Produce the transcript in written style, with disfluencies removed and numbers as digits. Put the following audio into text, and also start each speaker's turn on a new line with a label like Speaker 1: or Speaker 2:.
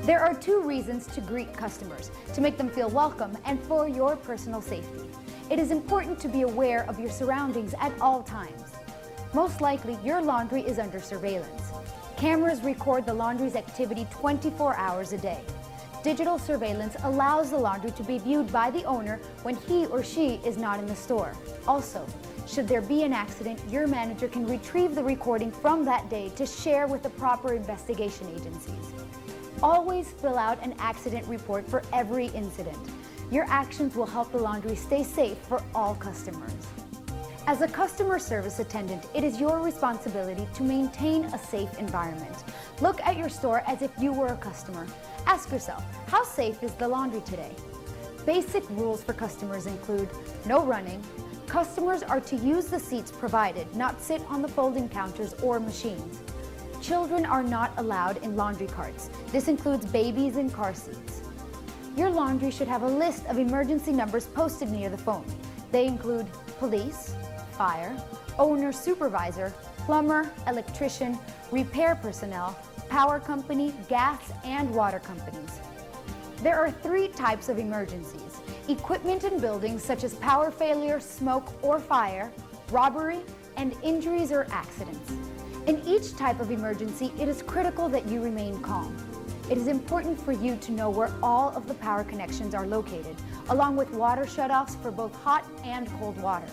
Speaker 1: There are two reasons to greet customers: to make them feel welcome and for your personal safety. It is important to be aware of your surroundings at all times. Most likely, your laundry is under surveillance. Cameras record the laundry's activity 24 hours a day. Digital surveillance allows the laundry to be viewed by the owner when he or she is not in the store. Also, should there be an accident, your manager can retrieve the recording from that day to share with the proper investigation agencies. Always fill out an accident report for every incident. Your actions will help the laundry stay safe for all customers. As a customer service attendant, it is your responsibility to maintain a safe environment. Look at your store as if you were a customer. Ask yourself, how safe is the laundry today? Basic rules for customers include no running. Customers are to use the seats provided, not sit on the folding counters or machines. Children are not allowed in laundry carts. This includes babies in car seats. Your laundry should have a list of emergency numbers posted near the phone. They include police, fire, owner supervisor, plumber, electrician, repair personnel, power company, gas and water companies. There are 3 types of emergencies: equipment in buildings such as power failure, smoke or fire, robbery, and injuries or accidents. In each type of emergency, it is critical that you remain calm. It is important for you to know where all of the power connections are located, along with water shutoffs for both hot and cold water.